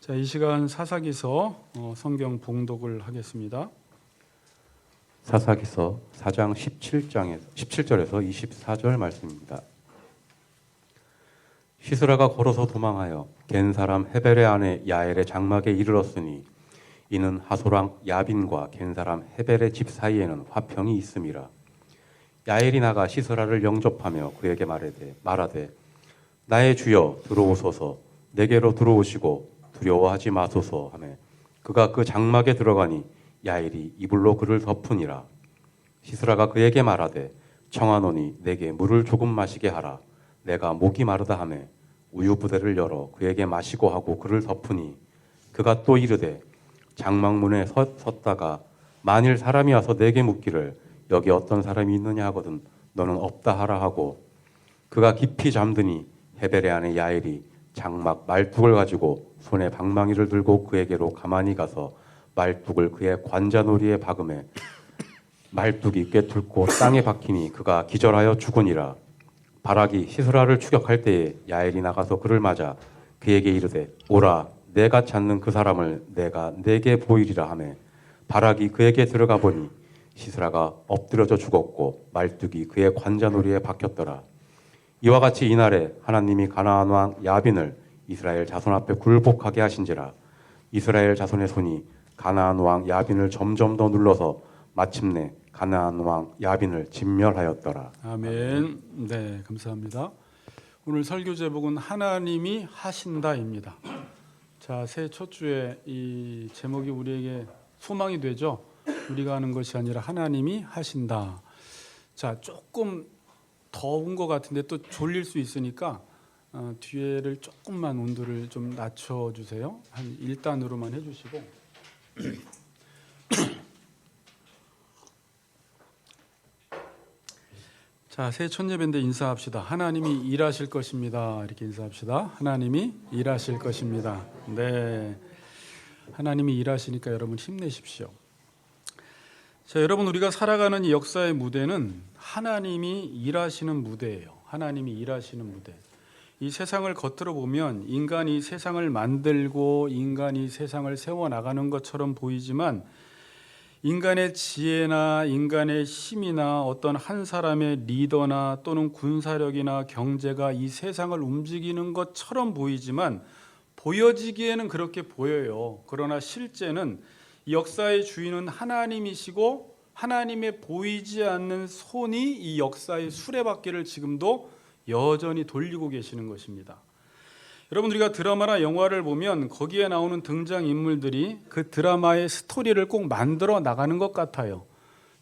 자, 이 시간 사사기서 성경 봉독을 하겠습니다. 사사기서 4장 17절에서 24절 말씀입니다. 시스라가 걸어서 도망하여 겐 사람 헤벨의 아내 야엘의 장막에 이르렀으니 이는 하소랑 야빈과 겐 사람 헤벨의 집 사이에는 화평이 있음이라. 야엘이 나가 시스라를 영접하며 그에게 말하되 나의 주여 들어오소서, 내게로 들어오시고 두려워하지 마소서 하매 그가 그 장막에 들어가니 야엘이 이불로 그를 덮으니라. 시스라가 그에게 말하되 청하노니 내게 물을 조금 마시게 하라. 내가 목이 마르다 하매 우유 부대를 열어 그에게 마시고 하고 그를 덮으니 그가 또 이르되 장막문에 섰다가 만일 사람이 와서 내게 묻기를 여기 어떤 사람이 있느냐 하거든 너는 없다 하라 하고 그가 깊이 잠드니 헤벨의 아내 야엘이 장막 말뚝을 가지고 손에 방망이를 들고 그에게로 가만히 가서 말뚝을 그의 관자놀이에 박음에 말뚝이 꿰뚫고 땅에 박히니 그가 기절하여 죽으니라. 바락이 시스라를 추격할 때에 야엘이 나가서 그를 맞아 그에게 이르되 오라, 내가 찾는 그 사람을 내가 네게 보이리라 하매 바락이 그에게 들어가 보니 시스라가 엎드려져 죽었고 말뚝이 그의 관자놀이에 박혔더라. 이와 같이 이날에 하나님이 가나안 왕 야빈을 이스라엘 자손 앞에 굴복하게 하신지라. 이스라엘 자손의 손이 가나안 왕 야빈을 점점 더 눌러서 마침내 가나안 왕 야빈을 진멸하였더라. 아멘. 네, 감사합니다. 오늘 설교 제목은 하나님이 하신다입니다. 자, 새해 첫 주에 이 제목이 우리에게 소망이 되죠. 우리가 하는 것이 아니라 하나님이 하신다. 자, 조금 더운 것 같은데 또 졸릴 수 있으니까 뒤에를 조금만 온도를 좀 낮춰주세요. 한 1단으로만 해주시고. 자, 새해 첫 예배인데 인사합시다. 하나님이 일하실 것입니다. 이렇게 인사합시다. 하나님이 일하실 것입니다. 네, 하나님이 일하시니까 여러분 힘내십시오. 자, 여러분, 우리가 살아가는 이 역사의 무대는 하나님이 일하시는 무대예요. 하나님이 일하시는 무대. 이 세상을 겉으로 보면 인간이 세상을 만들고 인간이 세상을 세워나가는 것처럼 보이지만 인간의 지혜나 인간의 힘이나 어떤 한 사람의 리더나 또는 군사력이나 경제가 이 세상을 움직이는 것처럼 보이지만 보여지기에는 그렇게 보여요. 그러나 실제는 이 역사의 주인은 하나님이시고 하나님의 보이지 않는 손이 이 역사의 수레바퀴를 지금도 여전히 돌리고 계시는 것입니다. 여러분, 우리가 드라마나 영화를 보면 거기에 나오는 등장인물들이 그 드라마의 스토리를 꼭 만들어 나가는 것 같아요.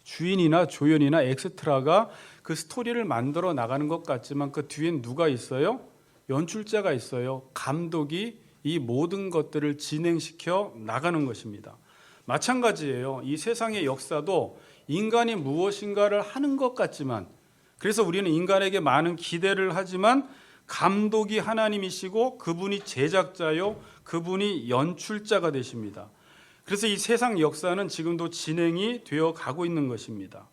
주인이나 조연이나 엑스트라가 그 스토리를 만들어 나가는 것 같지만 그 뒤엔 누가 있어요? 연출자가 있어요. 감독이 이 모든 것들을 진행시켜 나가는 것입니다. 마찬가지예요. 이 세상의 역사도 인간이 무엇인가를 하는 것 같지만, 그래서 우리는 인간에게 많은 기대를 하지만 감독이 하나님이시고 그분이 제작자요, 그분이 연출자가 되십니다. 그래서 이 세상 역사는 지금도 진행이 되어 가고 있는 것입니다.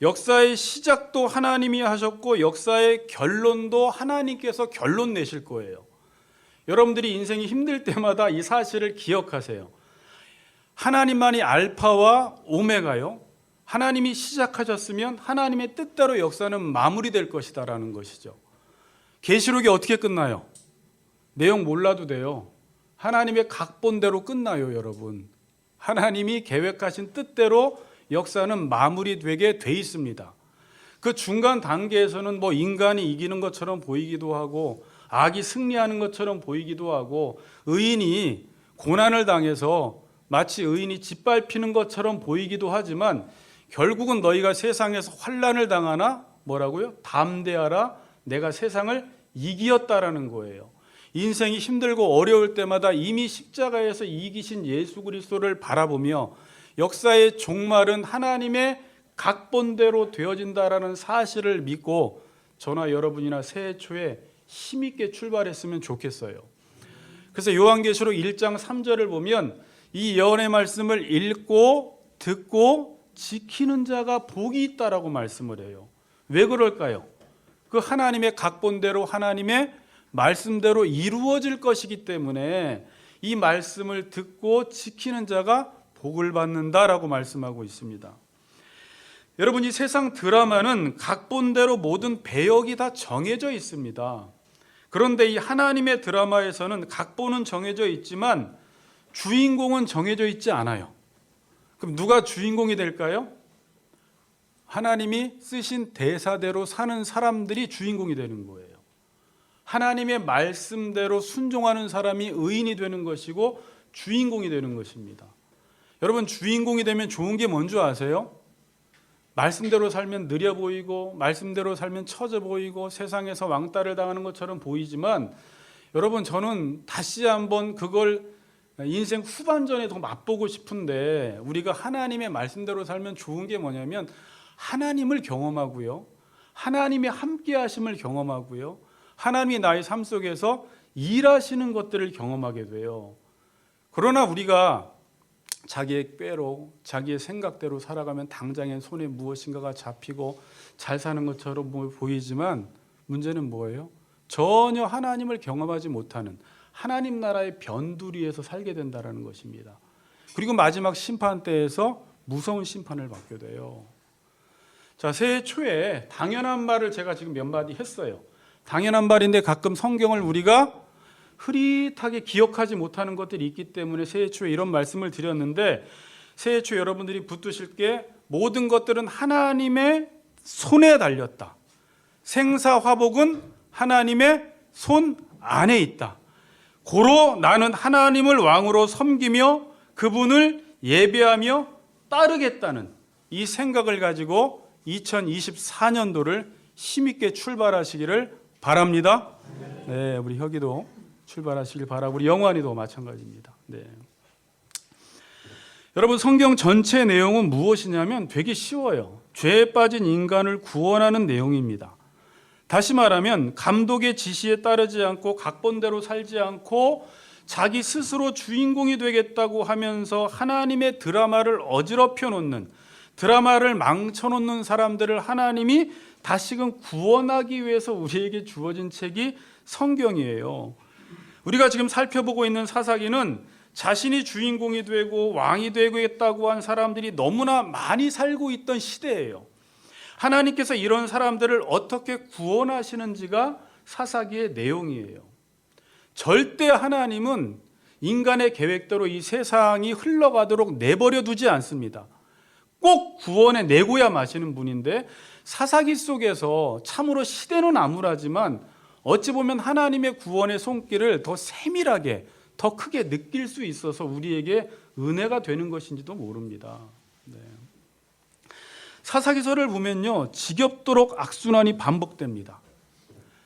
역사의 시작도 하나님이 하셨고 역사의 결론도 하나님께서 결론 내실 거예요. 여러분들이 인생이 힘들 때마다 이 사실을 기억하세요. 하나님만이 알파와 오메가요. 하나님이 시작하셨으면 하나님의 뜻대로 역사는 마무리될 것이다라는 것이죠. 계시록이 어떻게 끝나요? 내용 몰라도 돼요. 하나님의 각본대로 끝나요, 여러분. 하나님이 계획하신 뜻대로 역사는 마무리되게 돼 있습니다. 그 중간 단계에서는 뭐 인간이 이기는 것처럼 보이기도 하고 악이 승리하는 것처럼 보이기도 하고 의인이 고난을 당해서 마치 의인이 짓밟히는 것처럼 보이기도 하지만 결국은 너희가 세상에서 환난을 당하나 뭐라고요? 담대하라, 내가 세상을 이기었다라는 거예요. 인생이 힘들고 어려울 때마다 이미 십자가에서 이기신 예수 그리스도를 바라보며 역사의 종말은 하나님의 각본대로 되어진다라는 사실을 믿고 저나 여러분이나 새해 초에 힘있게 출발했으면 좋겠어요. 그래서 요한계시록 1장 3절을 보면 이 예언의 말씀을 읽고 듣고 지키는 자가 복이 있다라고 말씀을 해요. 왜 그럴까요? 그 하나님의 각본대로 하나님의 말씀대로 이루어질 것이기 때문에 이 말씀을 듣고 지키는 자가 복을 받는다라고 말씀하고 있습니다. 여러분, 이 세상 드라마는 각본대로 모든 배역이 다 정해져 있습니다. 그런데 이 하나님의 드라마에서는 각본은 정해져 있지만 주인공은 정해져 있지 않아요. 그럼 누가 주인공이 될까요? 하나님이 쓰신 대사대로 사는 사람들이 주인공이 되는 거예요. 하나님의 말씀대로 순종하는 사람이 의인이 되는 것이고 주인공이 되는 것입니다. 여러분, 주인공이 되면 좋은 게 뭔 줄 아세요? 말씀대로 살면 느려 보이고 말씀대로 살면 처져 보이고 세상에서 왕따를 당하는 것처럼 보이지만, 여러분, 저는 다시 한번 그걸 인생 후반전에 더 맛보고 싶은데, 우리가 하나님의 말씀대로 살면 좋은 게 뭐냐면 하나님을 경험하고요, 하나님의 함께 하심을 경험하고요, 하나님이 나의 삶 속에서 일하시는 것들을 경험하게 돼요. 그러나 우리가 자기의 꾀로 자기의 생각대로 살아가면 당장에 손에 무엇인가가 잡히고 잘 사는 것처럼 보이지만, 문제는 뭐예요? 전혀 하나님을 경험하지 못하는 하나님 나라의 변두리에서 살게 된다는 것입니다. 그리고 마지막 심판 때에서 무서운 심판을 받게 돼요. 자, 새해 초에 당연한 말을 제가 지금 몇 마디 했어요. 당연한 말인데 가끔 성경을 우리가 흐릿하게 기억하지 못하는 것들이 있기 때문에 새해 초에 이런 말씀을 드렸는데, 새해 초 여러분들이 붙드실 게, 모든 것들은 하나님의 손에 달렸다. 생사화복은 하나님의 손 안에 있다. 고로 나는 하나님을 왕으로 섬기며 그분을 예배하며 따르겠다는 이 생각을 가지고 2024년도를 힘있게 출발하시기를 바랍니다. 네, 우리 혁이도 출발하시길 바라고, 우리 영환이도 마찬가지입니다. 네. 여러분, 성경 전체 내용은 무엇이냐면 되게 쉬워요. 죄에 빠진 인간을 구원하는 내용입니다. 다시 말하면 감독의 지시에 따르지 않고 각본대로 살지 않고 자기 스스로 주인공이 되겠다고 하면서 하나님의 드라마를 어지럽혀 놓는, 드라마를 망쳐 놓는 사람들을 하나님이 다시금 구원하기 위해서 우리에게 주어진 책이 성경이에요. 우리가 지금 살펴보고 있는 사사기는 자신이 주인공이 되고 왕이 되겠다고 한 사람들이 너무나 많이 살고 있던 시대예요. 하나님께서 이런 사람들을 어떻게 구원하시는지가 사사기의 내용이에요. 절대 하나님은 인간의 계획대로 이 세상이 흘러가도록 내버려 두지 않습니다. 꼭 구원해 내고야 마시는 분인데, 사사기 속에서 참으로 시대는 암울하지만 어찌 보면 하나님의 구원의 손길을 더 세밀하게, 더 크게 느낄 수 있어서 우리에게 은혜가 되는 것인지도 모릅니다. 네. 사사기서를 보면요, 지겹도록 악순환이 반복됩니다.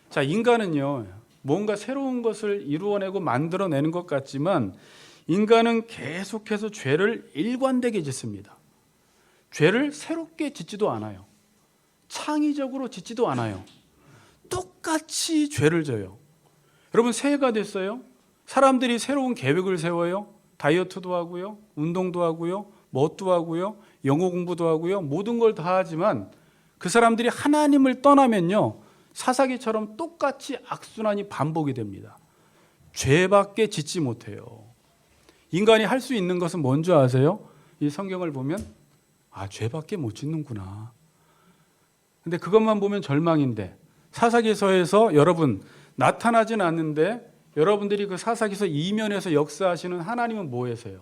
자, 인간은요, 뭔가 새로운 것을 이루어내고 만들어내는 것 같지만 인간은 계속해서 죄를 일관되게 짓습니다. 죄를 새롭게 짓지도 않아요. 창의적으로 짓지도 않아요. 똑같이 죄를 져요. 여러분, 새해가 됐어요. 사람들이 새로운 계획을 세워요. 다이어트도 하고요, 운동도 하고요, 뭣도 하고요, 영어 공부도 하고요, 모든 걸 다 하지만 그 사람들이 하나님을 떠나면요, 사사기처럼 똑같이 악순환이 반복이 됩니다. 죄밖에 짓지 못해요. 인간이 할 수 있는 것은 뭔지 아세요? 이 성경을 보면 죄밖에 못 짓는구나. 근데 그것만 보면 절망인데, 사사기서에서 여러분 나타나진 않는데 여러분들이 그 사사기서 이면에서 역사하시는 하나님은 뭐예요?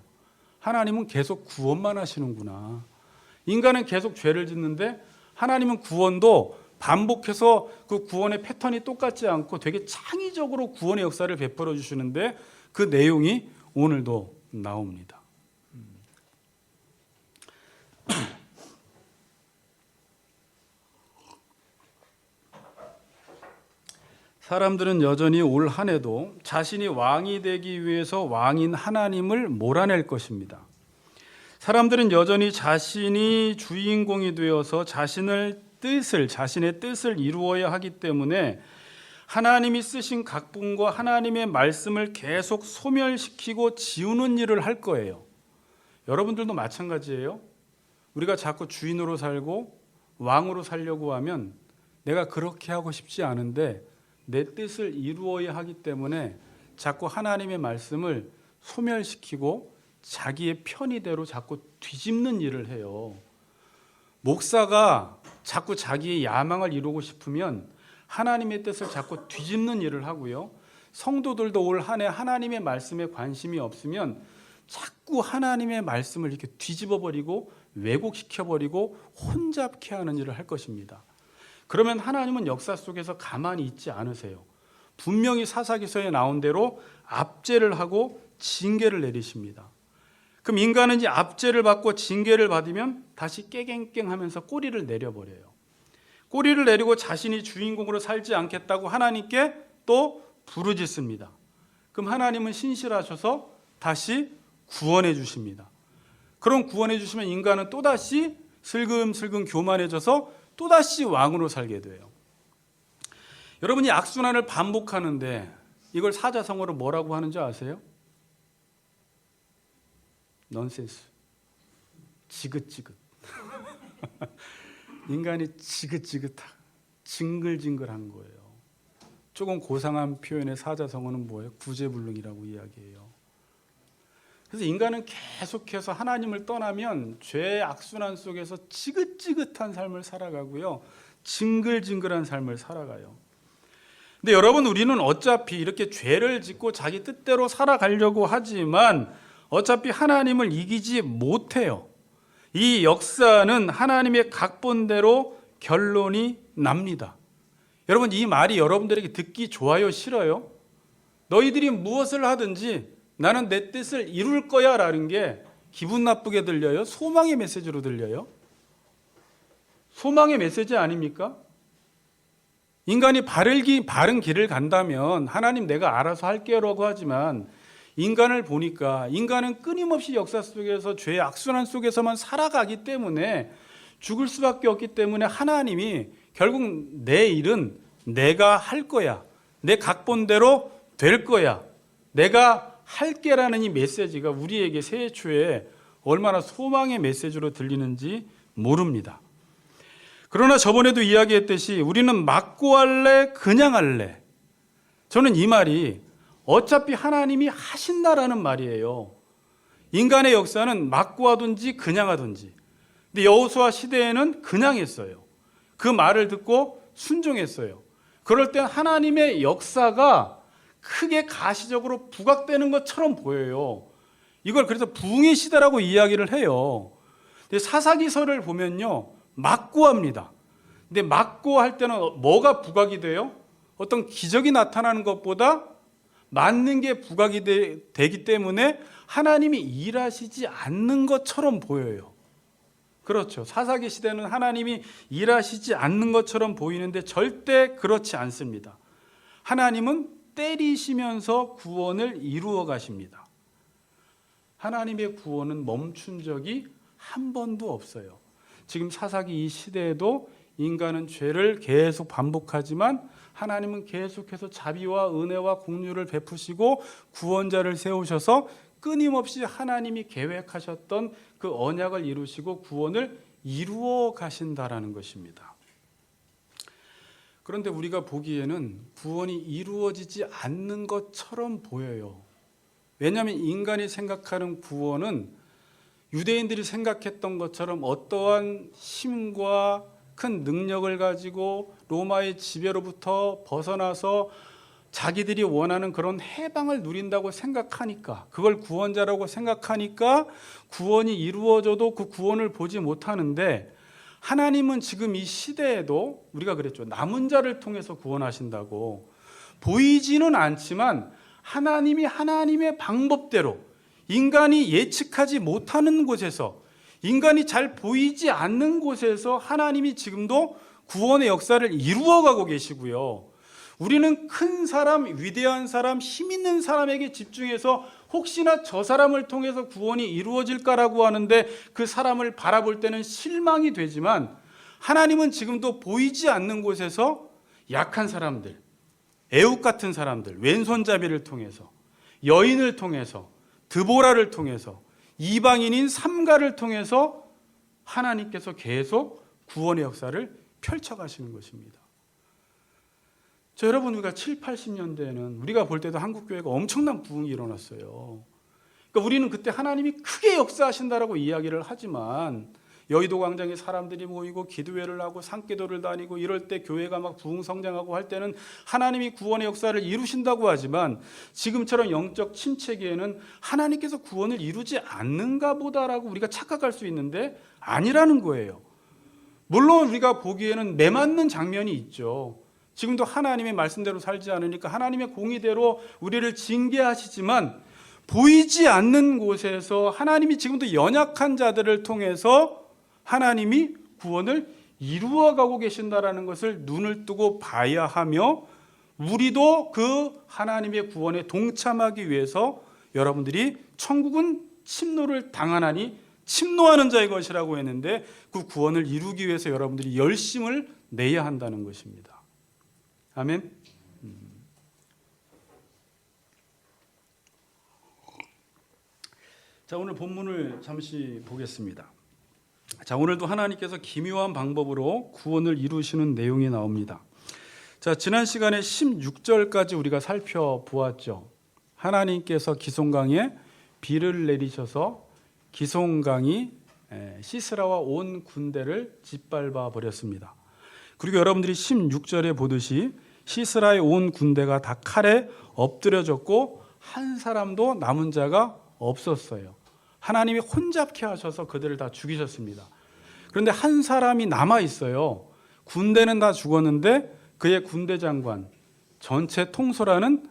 하나님은 계속 구원만 하시는구나. 인간은 계속 죄를 짓는데 하나님은 구원도 반복해서 그 구원의 패턴이 똑같지 않고 되게 창의적으로 구원의 역사를 베풀어 주시는데, 그 내용이 오늘도 나옵니다. 사람들은 여전히 올 한 해도 자신이 왕이 되기 위해서 왕인 하나님을 몰아낼 것입니다. 사람들은 여전히 자신이 주인공이 되어서 자신의 뜻을 이루어야 하기 때문에 하나님이 쓰신 각본과 하나님의 말씀을 계속 소멸시키고 지우는 일을 할 거예요. 여러분들도 마찬가지예요. 우리가 자꾸 주인으로 살고 왕으로 살려고 하면 내가 그렇게 하고 싶지 않은데 내 뜻을 이루어야 하기 때문에 자꾸 하나님의 말씀을 소멸시키고 자기의 편의대로 자꾸 뒤집는 일을 해요. 목사가 자꾸 자기의 야망을 이루고 싶으면 하나님의 뜻을 자꾸 뒤집는 일을 하고요. 성도들도 올 한 해 하나님의 말씀에 관심이 없으면 자꾸 하나님의 말씀을 이렇게 뒤집어버리고 왜곡시켜버리고 혼잡케 하는 일을 할 것입니다. 그러면 하나님은 역사 속에서 가만히 있지 않으세요. 분명히 사사기서에 나온 대로 압제를 하고 징계를 내리십니다. 그럼 인간은 이제 압제를 받고 징계를 받으면 다시 깨갱깽하면서 꼬리를 내려버려요. 꼬리를 내리고 자신이 주인공으로 살지 않겠다고 하나님께 또 부르짖습니다. 그럼 하나님은 신실하셔서 다시 구원해 주십니다. 그럼 구원해 주시면 인간은 또다시 슬금슬금 교만해져서 또다시 왕으로 살게 돼요. 여러분이 악순환을 반복하는데 이걸 사자성어로 뭐라고 하는지 아세요? 넌센스. 지긋지긋. 인간이 지긋지긋하고 징글징글한 거예요. 조금 고상한 표현의 사자성어는 뭐예요? 구제불능이라고 이야기해요. 그래서 인간은 계속해서 하나님을 떠나면 죄의 악순환 속에서 지긋지긋한 삶을 살아가고요. 징글징글한 삶을 살아가요. 근데 여러분, 우리는 어차피 이렇게 죄를 짓고 자기 뜻대로 살아가려고 하지만 어차피 하나님을 이기지 못해요. 이 역사는 하나님의 각본대로 결론이 납니다. 여러분, 이 말이 여러분들에게 듣기 좋아요, 싫어요? 너희들이 무엇을 하든지 나는 내 뜻을 이룰 거야 라는 게 기분 나쁘게 들려요? 소망의 메시지로 들려요? 소망의 메시지 아닙니까? 인간이 바른 길을 간다면 하나님 내가 알아서 할게요라고 하지만 인간을 보니까 인간은 끊임없이 역사 속에서 죄의 악순환 속에서만 살아가기 때문에 죽을 수밖에 없기 때문에 하나님이 결국 내 일은 내가 할 거야. 내 각본대로 될 거야. 내가 할게라는 이 메시지가 우리에게 새해 초에 얼마나 소망의 메시지로 들리는지 모릅니다. 그러나 저번에도 이야기했듯이 우리는 맞고 할래, 그냥 할래. 저는 이 말이 어차피 하나님이 하신다라는 말이에요. 인간의 역사는 맞고 하든지 그냥 하든지. 근데 여호수아 시대에는 그냥 했어요. 그 말을 듣고 순종했어요. 그럴 땐 하나님의 역사가 크게 가시적으로 부각되는 것처럼 보여요. 이걸 그래서 부흥의 시대라고 이야기를 해요. 근데 사사기서를 보면요, 맞고 합니다. 근데 맞고 할 때는 뭐가 부각이 돼요? 어떤 기적이 나타나는 것보다 맞는 게 부각이 되기 때문에 하나님이 일하시지 않는 것처럼 보여요. 그렇죠. 사사기 시대는 하나님이 일하시지 않는 것처럼 보이는데 절대 그렇지 않습니다. 하나님은 때리시면서 구원을 이루어 가십니다. 하나님의 구원은 멈춘 적이 한 번도 없어요. 지금 사사기 이 시대에도 인간은 죄를 계속 반복하지만 하나님은 계속해서 자비와 은혜와 공유를 베푸시고 구원자를 세우셔서 끊임없이 하나님이 계획하셨던 그 언약을 이루시고 구원을 이루어 가신다라는 것입니다. 그런데 우리가 보기에는 구원이 이루어지지 않는 것처럼 보여요. 왜냐하면 인간이 생각하는 구원은 유대인들이 생각했던 것처럼 어떠한 힘과 큰 능력을 가지고 로마의 지배로부터 벗어나서 자기들이 원하는 그런 해방을 누린다고 생각하니까, 그걸 구원자라고 생각하니까 구원이 이루어져도 그 구원을 보지 못하는데, 하나님은 지금 이 시대에도 우리가 그랬죠. 남은 자를 통해서 구원하신다고. 보이지는 않지만 하나님이 하나님의 방법대로 인간이 예측하지 못하는 곳에서, 인간이 잘 보이지 않는 곳에서 하나님이 지금도 구원의 역사를 이루어가고 계시고요. 우리는 큰 사람, 위대한 사람, 힘 있는 사람에게 집중해서 혹시나 저 사람을 통해서 구원이 이루어질까라고 하는데 그 사람을 바라볼 때는 실망이 되지만, 하나님은 지금도 보이지 않는 곳에서 약한 사람들, 애국 같은 사람들, 왼손잡이를 통해서, 여인을 통해서, 드보라를 통해서, 이방인인 삼가를 통해서 하나님께서 계속 구원의 역사를 펼쳐가시는 것입니다. 여러분, 우리가 7, 80년대에는 우리가 볼 때도 한국교회가 엄청난 부흥이 일어났어요. 그러니까 우리는 그때 하나님이 크게 역사하신다라고 이야기를 하지만 여의도 광장에 사람들이 모이고 기도회를 하고 산기도를 다니고 이럴 때 교회가 막 부흥성장하고 할 때는 하나님이 구원의 역사를 이루신다고 하지만 지금처럼 영적 침체기에는 하나님께서 구원을 이루지 않는가 보다라고 우리가 착각할 수 있는데 아니라는 거예요. 물론 우리가 보기에는 매맞는 장면이 있죠. 지금도 하나님의 말씀대로 살지 않으니까 하나님의 공의대로 우리를 징계하시지만 보이지 않는 곳에서 하나님이 지금도 연약한 자들을 통해서 하나님이 구원을 이루어가고 계신다라는 것을 눈을 뜨고 봐야 하며 우리도 그 하나님의 구원에 동참하기 위해서 여러분들이 천국은 침노를 당하나니 침노하는 자의 것이라고 했는데 그 구원을 이루기 위해서 여러분들이 열심을 내야 한다는 것입니다. 아멘. 자, 오늘 본문을 잠시 보겠습니다. 자, 오늘도 하나님께서 기묘한 방법으로 구원을 이루시는 내용이 나옵니다. 자, 지난 시간에 16절까지 우리가 살펴보았죠. 하나님께서 기송강에 비를 내리셔서 기송강이 시스라와 온 군대를 짓밟아 버렸습니다. 그리고 여러분들이 16절에 보듯이 시스라의 온 군대가 다 칼에 엎드려졌고 한 사람도 남은 자가 없었어요. 하나님이 혼잡케 하셔서 그들을 다 죽이셨습니다. 그런데 한 사람이 남아 있어요. 군대는 다 죽었는데 그의 군대 장관, 전체 통솔하는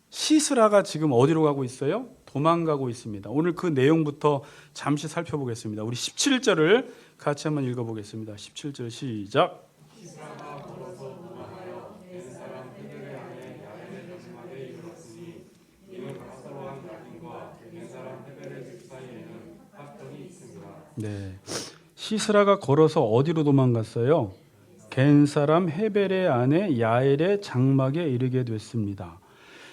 시스라가 지금 어디로 가고 있어요? 도망가고 있습니다. 오늘 그 내용부터 잠시 살펴보겠습니다. 우리 17절을 같이 한번 읽어보겠습니다. 17절 시작. 네, 시스라가 걸어서 어디로 도망갔어요? 겐 사람 헤벨의 아내 야엘의 장막에 이르게 됐습니다.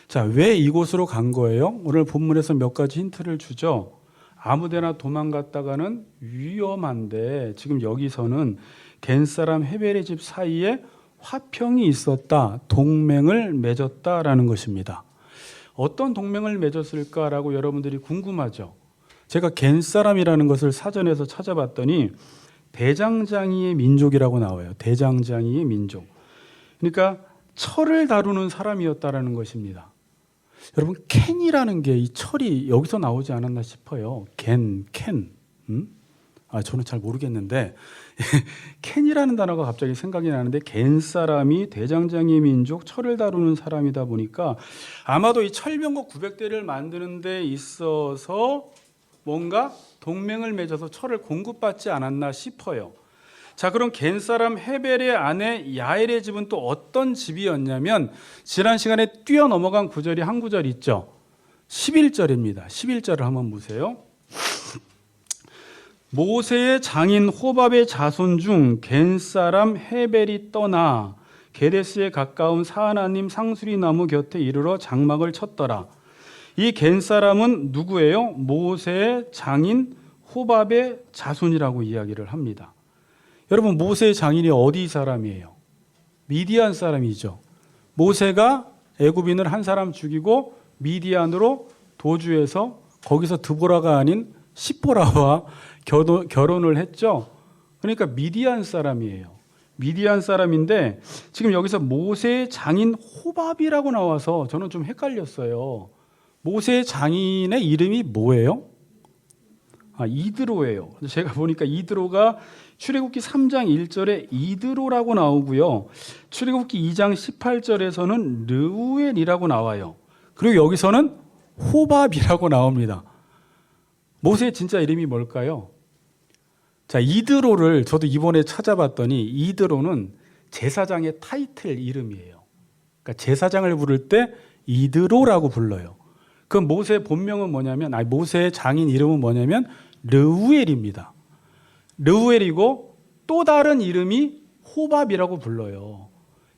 자, 왜 이곳으로 간 거예요? 오늘 본문에서 몇 가지 힌트를 주죠. 아무데나 도망갔다가는 위험한데 지금 여기서는 겐 사람 헤벨의 집 사이에 화평이 있었다, 동맹을 맺었다라는 것입니다. 어떤 동맹을 맺었을까라고 여러분들이 궁금하죠. 제가 겐 사람이라는 것을 사전에서 찾아봤더니 대장장이의 민족이라고 나와요. 대장장이의 민족. 그러니까 철을 다루는 사람이었다라는 것입니다. 여러분, 캔이라는 게 이 철이 여기서 나오지 않았나 싶어요. 캔. 저는 잘 모르겠는데 캔이라는 단어가 갑자기 생각이 나는데 겐 사람이 대장장이의 민족, 철을 다루는 사람이다 보니까 아마도 이 철병거 900대를 만드는 데 있어서 뭔가 동맹을 맺어서 철을 공급받지 않았나 싶어요. 자, 그럼 겐 사람 헤벨의 아내 야엘의 집은 또 어떤 집이었냐면 지난 시간에 뛰어넘어간 구절이 한 구절 있죠. 11절입니다. 11절을 한번 보세요. 모세의 장인 호밥의 자손 중 겐 사람 헤벨이 떠나 게데스에 가까운 사하나님 상수리 나무 곁에 이르러 장막을 쳤더라. 이 겐 사람은 누구예요? 모세의 장인 호밥의 자손이라고 이야기를 합니다. 여러분, 모세의 장인이 어디 사람이에요? 미디안 사람이죠. 모세가 애굽인을 한 사람 죽이고 미디안으로 도주해서 거기서 드보라가 아닌 시보라와 결혼을 했죠. 그러니까 미디안 사람이에요. 미디안 사람인데 지금 여기서 모세의 장인 호밥이라고 나와서 저는 좀 헷갈렸어요. 모세의 장인의 이름이 뭐예요? 이드로예요. 제가 보니까 이드로가 출애굽기 3장 1절에 이드로라고 나오고요. 출애굽기 2장 18절에서는 르우엘이라고 나와요. 그리고 여기서는 호밥이라고 나옵니다. 모세의 진짜 이름이 뭘까요? 자, 이드로를 저도 이번에 찾아봤더니 이드로는 제사장의 타이틀 이름이에요. 그러니까 제사장을 부를 때 이드로라고 불러요. 그 모세의 본명은 뭐냐면, 모세의 장인 이름은 뭐냐면 르우엘입니다. 르우엘이고 또 다른 이름이 호밥이라고 불러요.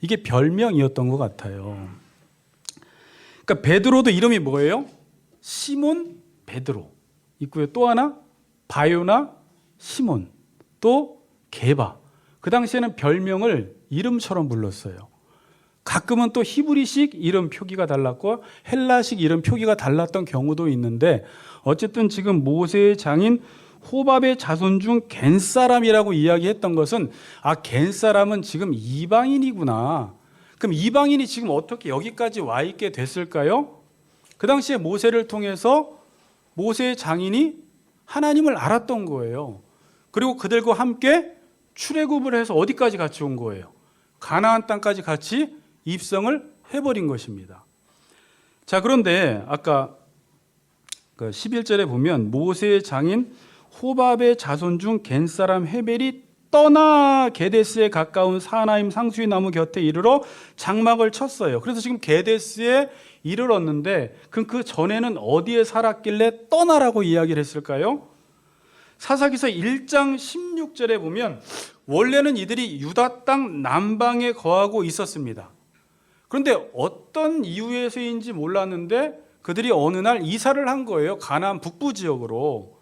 이게 별명이었던 것 같아요. 그러니까 베드로도 이름이 뭐예요? 시몬 베드로 있고요. 또 하나 바요나 시몬, 또 게바. 그 당시에는 별명을 이름처럼 불렀어요. 가끔은 또 히브리식 이름 표기가 달랐고 헬라식 이름 표기가 달랐던 경우도 있는데 어쨌든 지금 모세의 장인 호밥의 자손 중 겐사람이라고 이야기했던 것은 겐사람은 지금 이방인이구나. 그럼 이방인이 지금 어떻게 여기까지 와 있게 됐을까요? 그 당시에 모세를 통해서 모세의 장인이 하나님을 알았던 거예요. 그리고 그들과 함께 출애굽을 해서 어디까지 같이 온 거예요? 가나안 땅까지 같이 입성을 해버린 것입니다. 자, 그런데 아까 11절에 보면 모세의 장인 호밥의 자손 중 겐사람 헤벨이 떠나 게데스에 가까운 사나임 상수의 나무 곁에 이르러 장막을 쳤어요. 그래서 지금 게데스에 이르렀는데 그럼 그 전에는 어디에 살았길래 떠나라고 이야기를 했을까요? 사사기서 1장 16절에 보면 원래는 이들이 유다 땅 남방에 거하고 있었습니다. 그런데 어떤 이유에서인지 몰랐는데 그들이 어느 날 이사를 한 거예요. 가나안 북부 지역으로.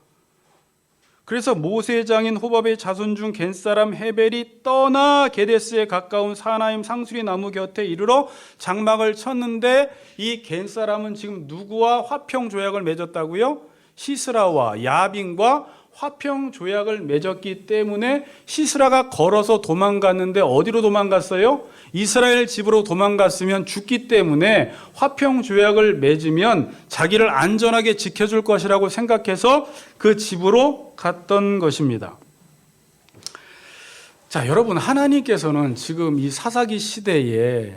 그래서 모세의 장인 호밥의 자손 중 겐사람 헤벨이 떠나 게데스에 가까운 사나임 상수리 나무 곁에 이르러 장막을 쳤는데 이 겐사람은 지금 누구와 화평 조약을 맺었다고요? 시스라와 야빈과 화평 조약을 맺었기 때문에 시스라가 걸어서 도망갔는데 어디로 도망갔어요? 이스라엘 집으로 도망갔으면 죽기 때문에 화평 조약을 맺으면 자기를 안전하게 지켜줄 것이라고 생각해서 그 집으로 갔던 것입니다. 자, 여러분, 하나님께서는 지금 이 사사기 시대에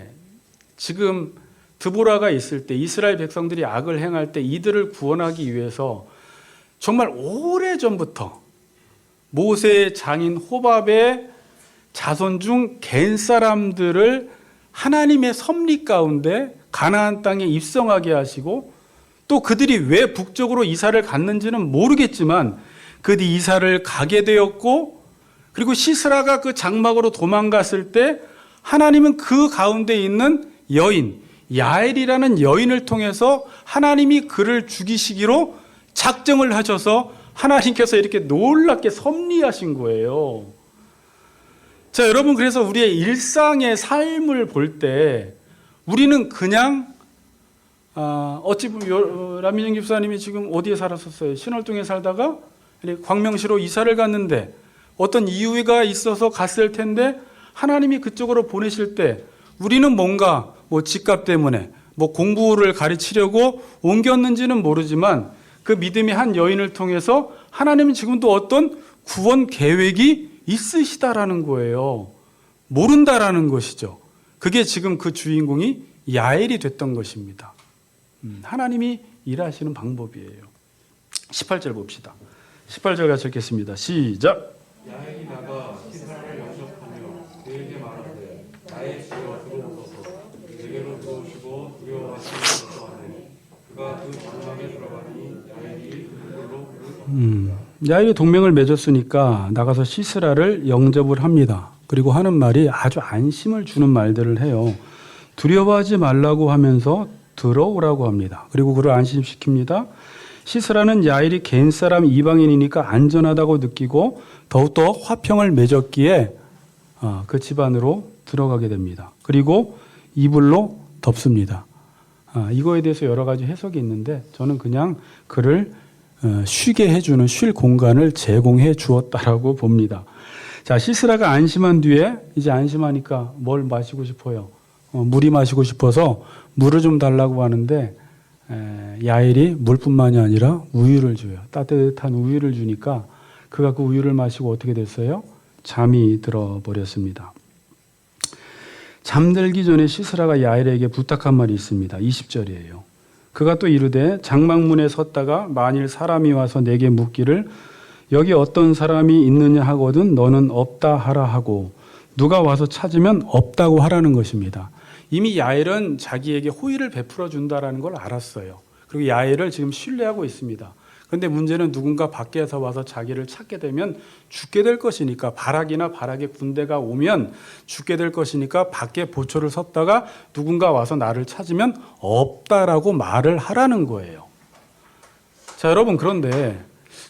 지금 드보라가 있을 때 이스라엘 백성들이 악을 행할 때 이들을 구원하기 위해서 정말 오래전부터 모세의 장인 호밥의 자손 중 겐 사람들을 하나님의 섭리 가운데 가나안 땅에 입성하게 하시고 또 그들이 왜 북쪽으로 이사를 갔는지는 모르겠지만 그들이 이사를 가게 되었고 그리고 시스라가 그 장막으로 도망갔을 때 하나님은 그 가운데 있는 여인 야엘이라는 여인을 통해서 하나님이 그를 죽이시기로 작정을 하셔서 하나님께서 이렇게 놀랍게 섭리하신 거예요. 자, 여러분, 그래서 우리의 일상의 삶을 볼 때 우리는 그냥 어찌 보면 라민영 집사님이 지금 어디에 살았었어요? 신월동에 살다가 광명시로 이사를 갔는데 어떤 이유가 있어서 갔을 텐데 하나님이 그쪽으로 보내실 때 우리는 뭔가 집값 때문에 공부를 가르치려고 옮겼는지는 모르지만 그 믿음의 한 여인을 통해서 하나님은 지금도 어떤 구원 계획이 있으시다라는 거예요. 모른다라는 것이죠. 그게 지금 그 주인공이 야엘이 됐던 것입니다. 하나님이 일하시는 방법이에요. 18절 봅시다. 18절 같이 읽겠습니다. 시작. 야엘이 나가 시사를 영접하며 그에게 말하되 나의 주여 들어오소서 내게로 들어오시고 두려워하시는 하네 그가 그 장막에 들어가니 야엘이 그걸로 야엘이 동맹을 맺었으니까 나가서 시스라를 영접을 합니다. 그리고 하는 말이 아주 안심을 주는 말들을 해요. 두려워하지 말라고 하면서 들어오라고 합니다. 그리고 그를 안심시킵니다. 시스라는 야엘이 겐 사람 이방인이니까 안전하다고 느끼고 더욱더 화평을 맺었기에 그 집안으로 들어가게 됩니다. 그리고 이불로 덮습니다. 이거에 대해서 여러 가지 해석이 있는데 저는 그냥 그를 쉬게 해주는 쉴 공간을 제공해 주었다라고 봅니다. 자, 시스라가 안심한 뒤에 이제 안심하니까 뭘 마시고 싶어요? 물이 마시고 싶어서 물을 좀 달라고 하는데 야엘이 물뿐만이 아니라 우유를 줘요. 따뜻한 우유를 주니까 그가 그 우유를 마시고 어떻게 됐어요? 잠이 들어버렸습니다. 잠들기 전에 시스라가 야엘에게 부탁한 말이 있습니다. 20절이에요. 그가 또 이르되 장막문에 섰다가 만일 사람이 와서 내게 묻기를 여기 어떤 사람이 있느냐 하거든 너는 없다 하라 하고 누가 와서 찾으면 없다고 하라는 것입니다. 이미 야엘은 자기에게 호의를 베풀어 준다라는 걸 알았어요. 그리고 야엘을 지금 신뢰하고 있습니다. 그런데 문제는 누군가 밖에서 와서 자기를 찾게 되면 죽게 될 것이니까 바락이나 바락의 군대가 오면 죽게 될 것이니까 밖에 보초를 섰다가 누군가 와서 나를 찾으면 없다라고 말을 하라는 거예요. 자, 여러분, 그런데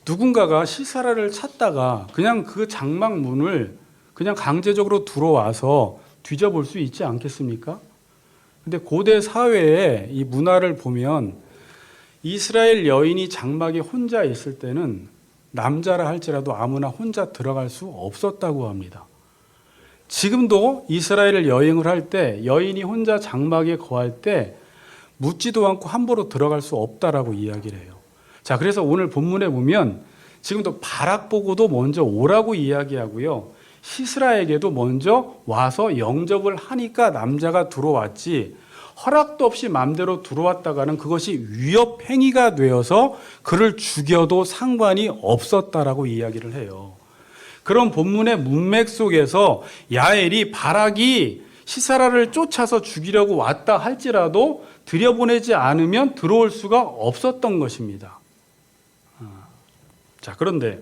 누군가가 시스라를 찾다가 그냥 그 장막 문을 그냥 강제적으로 들어와서 뒤져볼 수 있지 않겠습니까? 근데 고대 사회의 이 문화를 보면 이스라엘 여인이 장막에 혼자 있을 때는 남자라 할지라도 아무나 혼자 들어갈 수 없었다고 합니다. 지금도 이스라엘을 여행을 할 때 여인이 혼자 장막에 거할 때 묻지도 않고 함부로 들어갈 수 없다라고 이야기를 해요. 자, 그래서 오늘 본문에 보면 지금도 바락 보고도 먼저 오라고 이야기하고요. 시스라에게도 먼저 와서 영접을 하니까 남자가 들어왔지, 허락도 없이 마음대로 들어왔다가는 그것이 위협 행위가 되어서 그를 죽여도 상관이 없었다라고 이야기를 해요. 그런 본문의 문맥 속에서 야엘이 바락이 시사라를 쫓아서 죽이려고 왔다 할지라도 들여보내지 않으면 들어올 수가 없었던 것입니다. 자, 그런데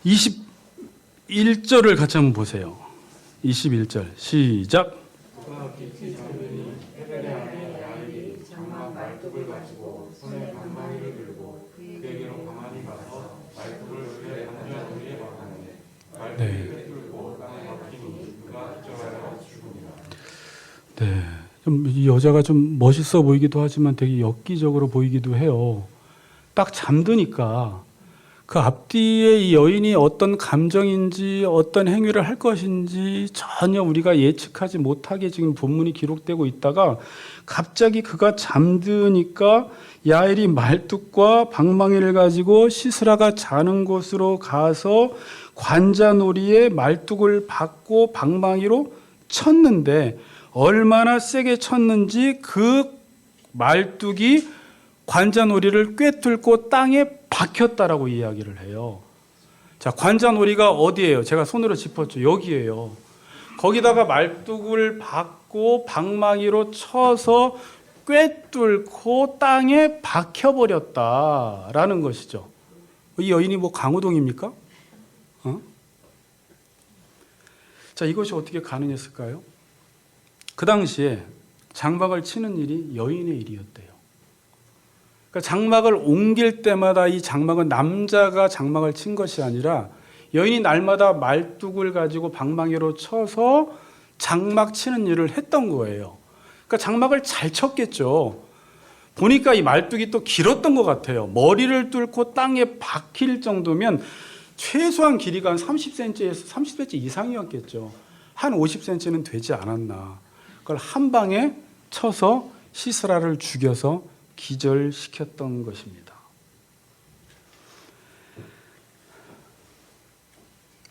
21절을 같이 한번 보세요. 21절 시작. 네, 좀 이 여자가 좀 멋있어 보이기도 하지만 되게 엽기적으로 보이기도 해요. 딱 잠드니까 그 앞뒤에 이 여인이 어떤 감정인지 어떤 행위를 할 것인지 전혀 우리가 예측하지 못하게 지금 본문이 기록되고 있다가 갑자기 그가 잠드니까 야엘이 말뚝과 방망이를 가지고 시스라가 자는 곳으로 가서 관자놀이에 말뚝을 받고 방망이로 쳤는데 얼마나 세게 쳤는지 그 말뚝이 관자놀이를 꿰뚫고 땅에 박혔다라고 이야기를 해요. 자, 관자놀이가 어디예요? 제가 손으로 짚었죠. 여기예요. 거기다가 말뚝을 박고 방망이로 쳐서 꿰뚫고 땅에 박혀버렸다라는 것이죠. 이 여인이 뭐 강호동입니까? 자, 이것이 어떻게 가능했을까요? 그 당시에 장막을 치는 일이 여인의 일이었대요. 그러니까 장막을 옮길 때마다 이 장막은 남자가 장막을 친 것이 아니라 여인이 날마다 말뚝을 가지고 방망이로 쳐서 장막 치는 일을 했던 거예요. 그러니까 장막을 잘 쳤겠죠. 보니까 이 말뚝이 또 길었던 것 같아요. 머리를 뚫고 땅에 박힐 정도면 최소한 길이가 한 30cm에서 30cm 이상이었겠죠. 한 50cm는 되지 않았나. 그걸 한 방에 쳐서 시스라를 죽여서 기절시켰던 것입니다.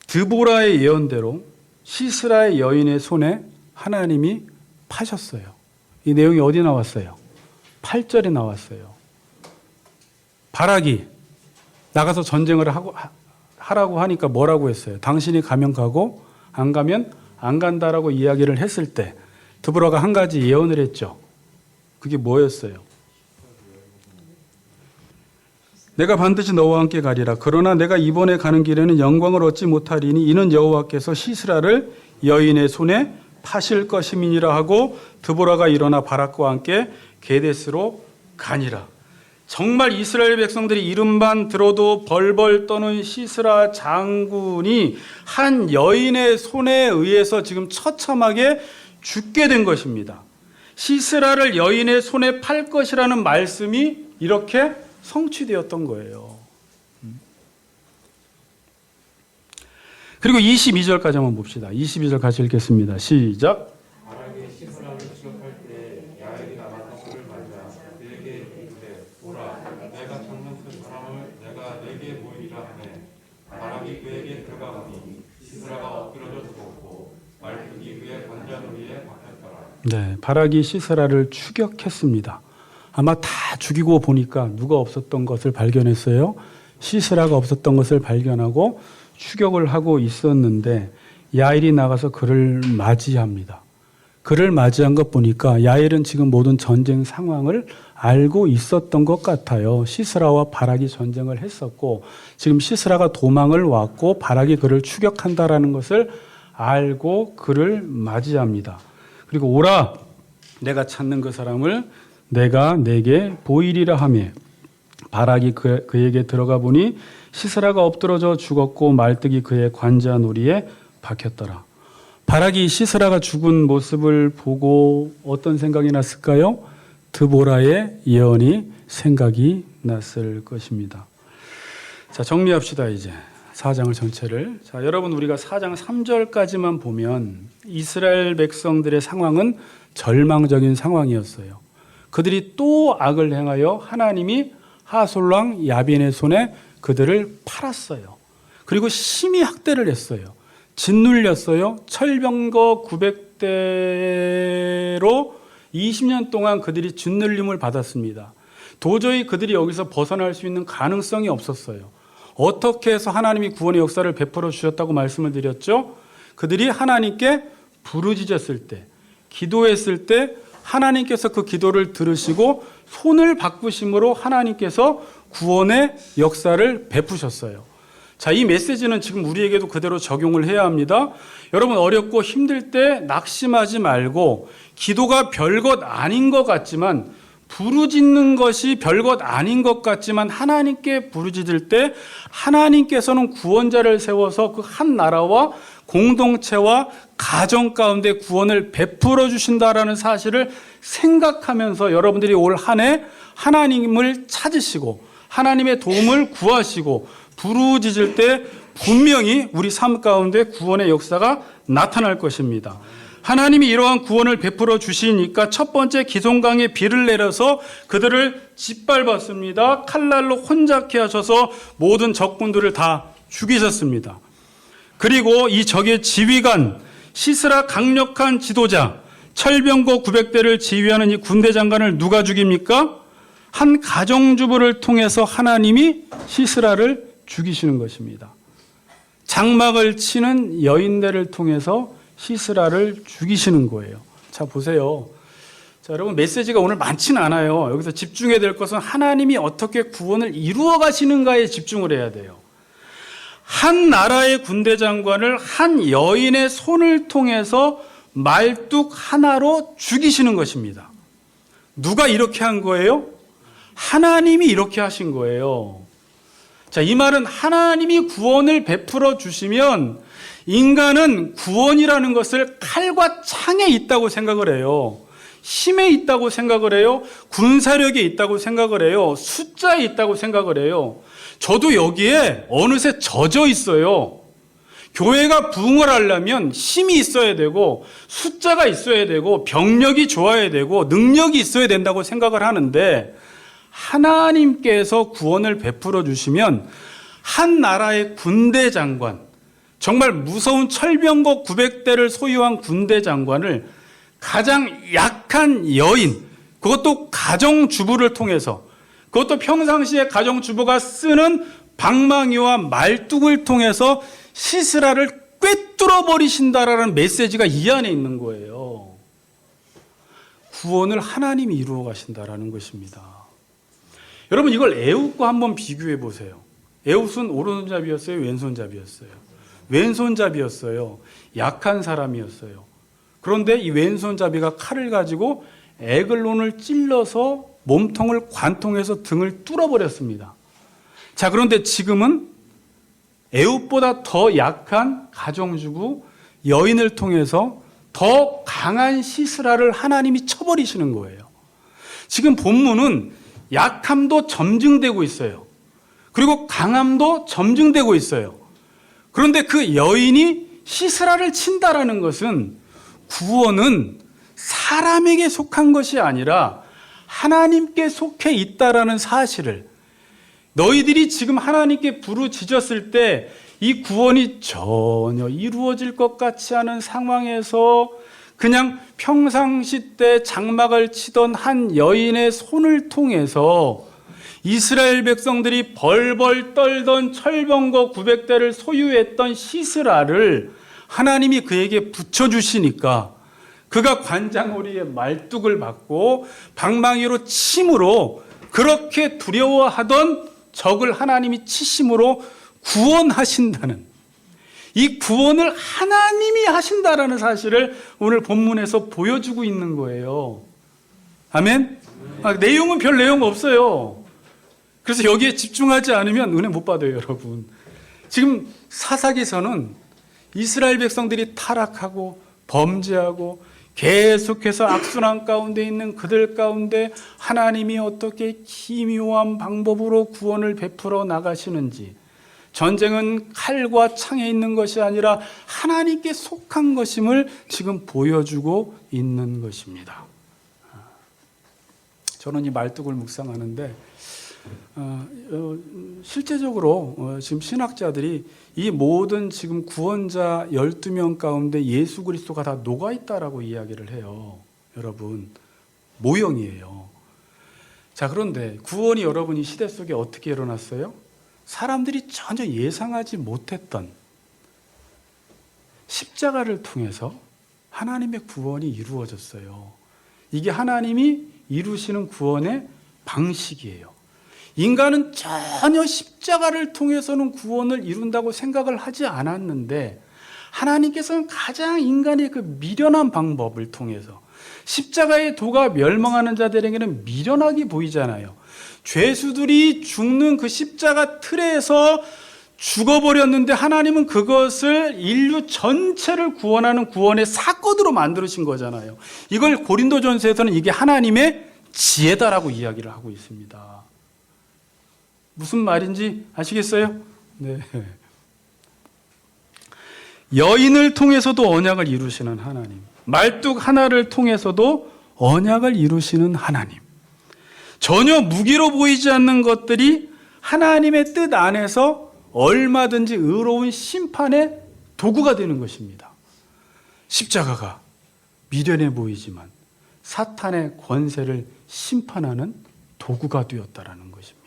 드보라의 예언대로 시스라의 여인의 손에 하나님이 파셨어요. 이 내용이 어디 나왔어요? 8절에 나왔어요. 바락이 나가서 전쟁을 하라고 하니까 뭐라고 했어요? 당신이 가면 가고 안 가면 안 간다라고 이야기를 했을 때 드보라가 한 가지 예언을 했죠. 그게 뭐였어요? 내가 반드시 너와 함께 가리라. 그러나 내가 이번에 가는 길에는 영광을 얻지 못하리니 이는 여호와께서 시스라를 여인의 손에 파실 것임이니라 하고 드보라가 일어나 바락과 함께 게데스로 가니라. 정말 이스라엘 백성들이 이름만 들어도 벌벌 떠는 시스라 장군이 한 여인의 손에 의해서 지금 처참하게 죽게 된 것입니다. 시스라를 여인의 손에 팔 것이라는 말씀이 이렇게 성취되었던 거예요. 그리고 22절까지 한번 봅시다. 22절 같이 읽겠습니다. 시작. 바락이 시스라를 추격할 때 야엘이 나가서 그를 맞아 그에게 이르되 보라 내가 찾는 그 사람을 내가 내게 보이리라 하매 바락이 그에게 들어가보니 시스라가 엎드러져 죽었고 말뚝이 그의 관자놀이에 박혔더라. 네, 바락이 시스라를 추격했습니다. 아마 다 죽이고 보니까 누가 없었던 것을 발견했어요. 시스라가 없었던 것을 발견하고 추격을 하고 있었는데 야엘이 나가서 그를 맞이합니다. 그를 맞이한 것 보니까 야엘은 지금 모든 전쟁 상황을 알고 있었던 것 같아요. 시스라와 바락이 전쟁을 했었고 지금 시스라가 도망을 왔고 바락이 그를 추격한다라는 것을 알고 그를 맞이합니다. 그리고 오라 내가 찾는 그 사람을 내가 내게 보이리라 하며 바락이 그에게 들어가 보니 시스라가 엎드러져 죽었고 말뚝이 그의 관자놀이에 박혔더라. 바락이 시스라가 죽은 모습을 보고 어떤 생각이 났을까요? 드보라의 예언이 생각이 났을 것입니다. 자, 정리합시다. 이제 4장을 전체를. 자, 여러분, 우리가 4장 3절까지만 보면 이스라엘 백성들의 상황은 절망적인 상황이었어요. 그들이 또 악을 행하여 하나님이 하솔왕 야빈의 손에 그들을 팔았어요. 그리고 심히 학대를 했어요. 짓눌렸어요. 철병거 900대로 20년 동안 그들이 짓눌림을 받았습니다. 도저히 그들이 여기서 벗어날 수 있는 가능성이 없었어요. 어떻게 해서 하나님이 구원의 역사를 베풀어 주셨다고 말씀을 드렸죠? 그들이 하나님께 부르짖었을 때, 기도했을 때 하나님께서 그 기도를 들으시고 손을 바꾸심으로 하나님께서 구원의 역사를 베푸셨어요. 자, 이 메시지는 지금 우리에게도 그대로 적용을 해야 합니다. 여러분, 어렵고 힘들 때 낙심하지 말고 기도가 별것 아닌 것 같지만, 부르짖는 것이 별것 아닌 것 같지만 하나님께 부르짖을 때 하나님께서는 구원자를 세워서 그 한 나라와 공동체와 가정 가운데 구원을 베풀어 주신다라는 사실을 생각하면서 여러분들이 올 한 해 하나님을 찾으시고 하나님의 도움을 구하시고 부르짖을 때 분명히 우리 삶 가운데 구원의 역사가 나타날 것입니다. 하나님이 이러한 구원을 베풀어 주시니까 첫 번째 기송강에 비를 내려서 그들을 짓밟았습니다. 칼날로 혼잡케 하셔서 모든 적군들을 다 죽이셨습니다. 그리고 이 적의 지휘관, 시스라 강력한 지도자, 철병거 900대를 지휘하는 이 군대 장관을 누가 죽입니까? 한 가정주부를 통해서 하나님이 시스라를 죽이시는 것입니다. 장막을 치는 여인들을 통해서 시스라를 죽이시는 거예요. 자, 보세요. 자, 여러분, 메시지가 오늘 많지는 않아요. 여기서 집중해야 될 것은 하나님이 어떻게 구원을 이루어 가시는가에 집중을 해야 돼요. 한 나라의 군대 장관을 한 여인의 손을 통해서 말뚝 하나로 죽이시는 것입니다. 누가 이렇게 한 거예요? 하나님이 이렇게 하신 거예요. 자, 이 말은 하나님이 구원을 베풀어 주시면 인간은 구원이라는 것을 칼과 창에 있다고 생각을 해요. 힘에 있다고 생각을 해요. 군사력에 있다고 생각을 해요. 숫자에 있다고 생각을 해요. 저도 여기에 어느새 젖어 있어요. 교회가 부흥을 하려면 힘이 있어야 되고 숫자가 있어야 되고 병력이 좋아야 되고 능력이 있어야 된다고 생각을 하는데, 하나님께서 구원을 베풀어 주시면 한 나라의 군대 장관, 정말 무서운 철병거 900대를 소유한 군대 장관을 가장 약한 여인, 그것도 가정주부를 통해서, 그것도 평상시에 가정주부가 쓰는 방망이와 말뚝을 통해서 시스라를 꿰뚫어 버리신다라는 메시지가 이 안에 있는 거예요. 구원을 하나님이 이루어 가신다라는 것입니다. 여러분, 이걸 에훗과 한번 비교해 보세요. 에훗은 오른손잡이였어요? 왼손잡이였어요? 왼손잡이였어요. 약한 사람이었어요. 그런데 이 왼손잡이가 칼을 가지고 에글론을 찔러서 몸통을 관통해서 등을 뚫어버렸습니다. 자, 그런데 지금은 에훗보다 더 약한 가정주부 여인을 통해서 더 강한 시스라를 하나님이 쳐버리시는 거예요. 지금 본문은 약함도 점증되고 있어요. 그리고 강함도 점증되고 있어요. 그런데 그 여인이 시스라를 친다라는 것은 구원은 사람에게 속한 것이 아니라 하나님께 속해 있다라는 사실을, 너희들이 지금 하나님께 부르짖었을 때 이 구원이 전혀 이루어질 것 같지 않은 상황에서 그냥 평상시 때 장막을 치던 한 여인의 손을 통해서 이스라엘 백성들이 벌벌 떨던 철병거 900대를 소유했던 시스라를 하나님이 그에게 붙여주시니까 그가 관장오리의 말뚝을 받고 방망이로 침으로 그렇게 두려워하던 적을 하나님이 치심으로 구원하신다는, 이 구원을 하나님이 하신다라는 사실을 오늘 본문에서 보여주고 있는 거예요. 아멘? 내용은 별 내용 없어요. 그래서 여기에 집중하지 않으면 은혜 못 받아요, 여러분. 지금 사사기서는 이스라엘 백성들이 타락하고 범죄하고 계속해서 악순환 가운데 있는 그들 가운데 하나님이 어떻게 기묘한 방법으로 구원을 베풀어 나가시는지, 전쟁은 칼과 창에 있는 것이 아니라 하나님께 속한 것임을 지금 보여주고 있는 것입니다. 저는 이 말뚝을 묵상하는데 실제적으로 지금 신학자들이 이 모든 지금 구원자 12명 가운데 예수 그리스도가 다 녹아있다라고 이야기를 해요. 여러분, 모형이에요. 자, 그런데 구원이 여러분 이 시대 속에 어떻게 일어났어요? 사람들이 전혀 예상하지 못했던 십자가를 통해서 하나님의 구원이 이루어졌어요. 이게 하나님이 이루시는 구원의 방식이에요. 인간은 전혀 십자가를 통해서는 구원을 이룬다고 생각을 하지 않았는데 하나님께서는 가장 인간의 그 미련한 방법을 통해서 십자가의 도가 멸망하는 자들에게는 미련하게 보이잖아요. 죄수들이 죽는 그 십자가 틀에서 죽어버렸는데 하나님은 그것을 인류 전체를 구원하는 구원의 사건으로 만들으신 거잖아요. 이걸 고린도전서에서는 이게 하나님의 지혜다라고 이야기를 하고 있습니다. 무슨 말인지 아시겠어요? 네. 여인을 통해서도 언약을 이루시는 하나님, 말뚝 하나를 통해서도 언약을 이루시는 하나님, 전혀 무기로 보이지 않는 것들이 하나님의 뜻 안에서 얼마든지 의로운 심판의 도구가 되는 것입니다. 십자가가 미련해 보이지만 사탄의 권세를 심판하는 도구가 되었다라는 것입니다.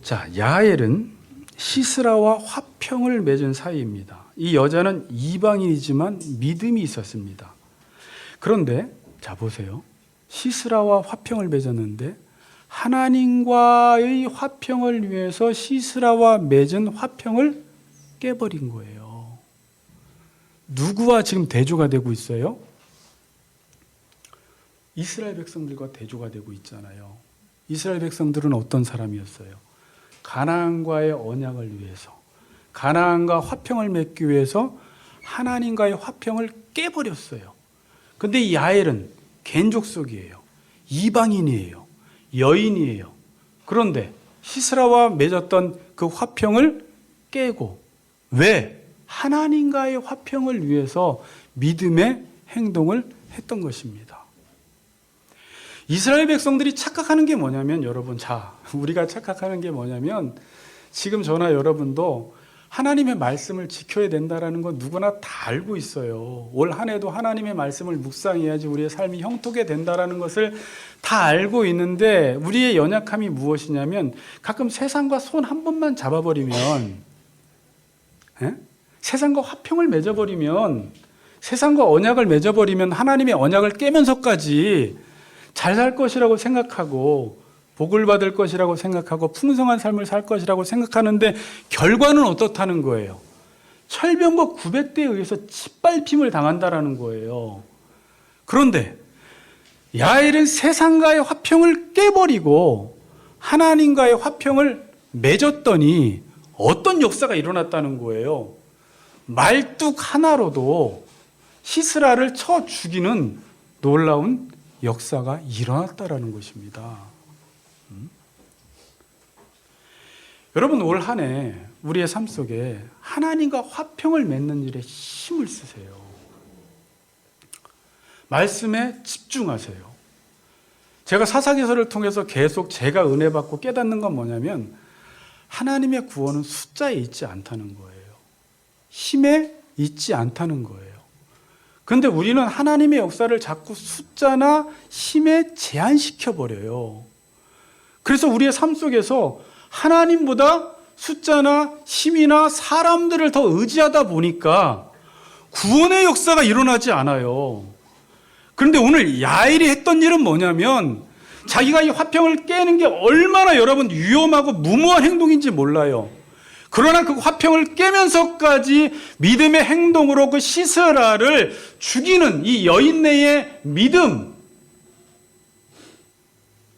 자, 야엘은 시스라와 화평을 맺은 사이입니다. 이 여자는 이방인이지만 믿음이 있었습니다. 그런데 자 보세요. 시스라와 화평을 맺었는데 하나님과의 화평을 위해서 시스라와 맺은 화평을 깨버린 거예요. 누구와 지금 대조가 되고 있어요? 이스라엘 백성들과 대조가 되고 있잖아요. 이스라엘 백성들은 어떤 사람이었어요? 가나안과의 언약을 위해서, 가나안과 화평을 맺기 위해서 하나님과의 화평을 깨버렸어요. 근데 이 야엘은 겐족속이에요. 이방인이에요. 여인이에요. 그런데 시스라와 맺었던 그 화평을 깨고, 왜? 하나님과의 화평을 위해서 믿음의 행동을 했던 것입니다. 이스라엘 백성들이 착각하는 게 뭐냐면, 여러분, 우리가 착각하는 게 뭐냐면, 지금 저나 여러분도 하나님의 말씀을 지켜야 된다는 건 누구나 다 알고 있어요. 올 한 해도 하나님의 말씀을 묵상해야지 우리의 삶이 형통하게 된다는 것을 다 알고 있는데, 우리의 연약함이 무엇이냐면 가끔 세상과 손 한 번만 잡아버리면, 세상과 화평을 맺어버리면, 세상과 언약을 맺어버리면 하나님의 언약을 깨면서까지 잘 살 것이라고 생각하고 복을 받을 것이라고 생각하고 풍성한 삶을 살 것이라고 생각하는데 결과는 어떻다는 거예요? 철병과 구백대에 의해서 짓밟힘을 당한다라는 거예요. 그런데 야엘은 세상과의 화평을 깨버리고 하나님과의 화평을 맺었더니 어떤 역사가 일어났다는 거예요? 말뚝 하나로도 시스라를 쳐 죽이는 놀라운 역사가 일어났다라는 것입니다. 여러분, 올 한 해 우리의 삶 속에 하나님과 화평을 맺는 일에 힘을 쓰세요. 말씀에 집중하세요. 제가 사사기서를 통해서 계속 제가 은혜 받고 깨닫는 건 뭐냐면, 하나님의 구원은 숫자에 있지 않다는 거예요. 힘에 있지 않다는 거예요. 그런데 우리는 하나님의 역사를 자꾸 숫자나 힘에 제한시켜 버려요. 그래서 우리의 삶 속에서 하나님보다 숫자나 힘이나 사람들을 더 의지하다 보니까 구원의 역사가 일어나지 않아요. 그런데 오늘 야엘이 했던 일은 뭐냐면, 자기가 이 화평을 깨는 게 얼마나 여러분 위험하고 무모한 행동인지 몰라요. 그러나 그 화평을 깨면서까지 믿음의 행동으로 그 시스라를 죽이는 이 여인네의 믿음,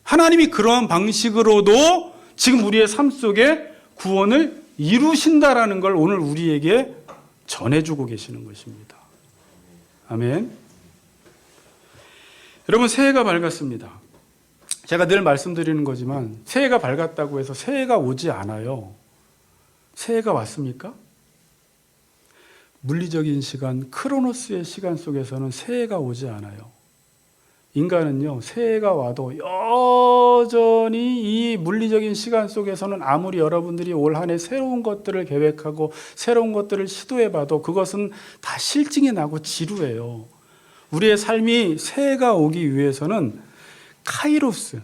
하나님이 그러한 방식으로도 지금 우리의 삶 속에 구원을 이루신다라는 걸 오늘 우리에게 전해주고 계시는 것입니다. 아멘. 여러분, 새해가 밝았습니다. 제가 늘 말씀드리는 거지만 새해가 밝았다고 해서 새해가 오지 않아요. 새해가 왔습니까? 물리적인 시간, 크로노스의 시간 속에서는 새해가 오지 않아요. 인간은요, 새해가 와도 여전히 이 물리적인 시간 속에서는 아무리 여러분들이 올 한 해 새로운 것들을 계획하고 새로운 것들을 시도해봐도 그것은 다 실증이 나고 지루해요. 우리의 삶이 새해가 오기 위해서는 카이로스,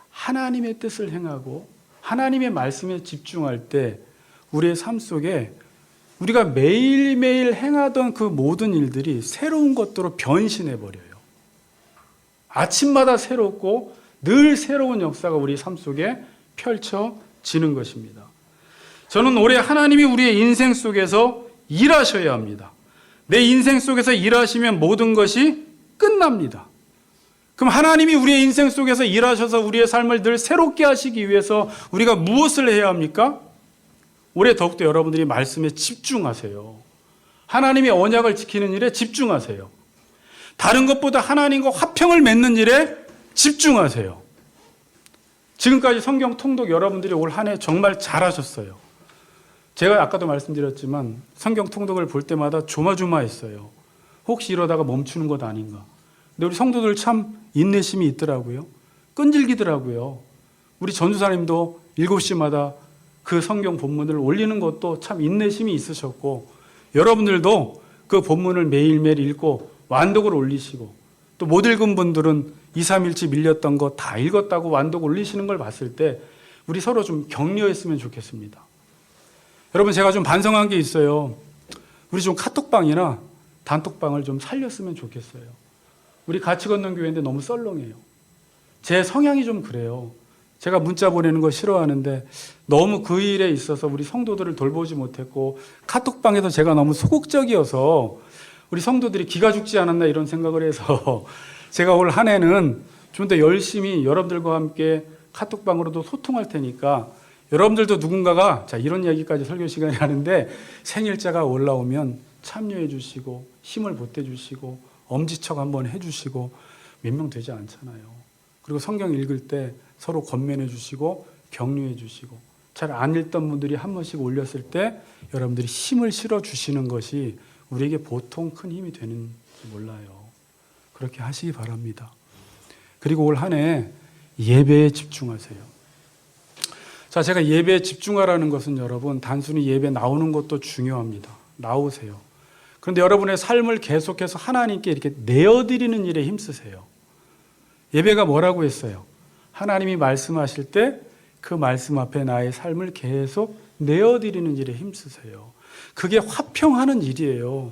하나님의 뜻을 행하고 하나님의 말씀에 집중할 때 우리의 삶 속에 우리가 매일매일 행하던 그 모든 일들이 새로운 것들로 변신해버려요. 아침마다 새롭고 늘 새로운 역사가 우리 삶 속에 펼쳐지는 것입니다. 저는 올해 하나님이 우리의 인생 속에서 일하셔야 합니다. 내 인생 속에서 일하시면 모든 것이 끝납니다. 그럼 하나님이 우리의 인생 속에서 일하셔서 우리의 삶을 늘 새롭게 하시기 위해서 우리가 무엇을 해야 합니까? 올해 더욱더 여러분들이 말씀에 집중하세요. 하나님의 언약을 지키는 일에 집중하세요. 다른 것보다 하나님과 화평을 맺는 일에 집중하세요. 지금까지 성경 통독 여러분들이 올 한 해 정말 잘하셨어요. 제가 아까도 말씀드렸지만 성경 통독을 볼 때마다 조마조마했어요. 혹시 이러다가 멈추는 것 아닌가. 근데 우리 성도들 참 인내심이 있더라고요. 끈질기더라고요. 우리 전도사님도 7시마다 그 성경 본문을 올리는 것도 참 인내심이 있으셨고, 여러분들도 그 본문을 매일매일 읽고 완독을 올리시고, 또 못 읽은 분들은 2, 3일치 밀렸던 거 다 읽었다고 완독 올리시는 걸 봤을 때 우리 서로 좀 격려했으면 좋겠습니다. 여러분, 제가 좀 반성한 게 있어요. 우리 좀 카톡방이나 단톡방을 좀 살렸으면 좋겠어요. 우리 같이 걷는 교회인데 너무 썰렁해요. 제 성향이 좀 그래요. 제가 문자 보내는 거 싫어하는데 너무 그 일에 있어서 우리 성도들을 돌보지 못했고, 카톡방에서 제가 너무 소극적이어서 우리 성도들이 기가 죽지 않았나 이런 생각을 해서 제가 올 한 해는 좀 더 열심히 여러분들과 함께 카톡방으로도 소통할 테니까, 여러분들도 누군가가 자 이런 이야기까지 설교 시간이 하는데 생일자가 올라오면 참여해 주시고 힘을 보태 주시고 엄지척 한번 해 주시고, 몇 명 되지 않잖아요. 그리고 성경 읽을 때 서로 권면해 주시고 격려해 주시고, 잘 안 읽던 분들이 한 번씩 올렸을 때 여러분들이 힘을 실어 주시는 것이 우리에게 보통 큰 힘이 되는지 몰라요. 그렇게 하시기 바랍니다. 그리고 올 한 해 예배에 집중하세요. 자, 제가 예배에 집중하라는 것은 여러분, 단순히 예배 나오는 것도 중요합니다. 나오세요. 그런데 여러분의 삶을 계속해서 하나님께 이렇게 내어드리는 일에 힘쓰세요. 예배가 뭐라고 했어요? 하나님이 말씀하실 때 그 말씀 앞에 나의 삶을 계속 내어드리는 일에 힘쓰세요. 그게 화평하는 일이에요.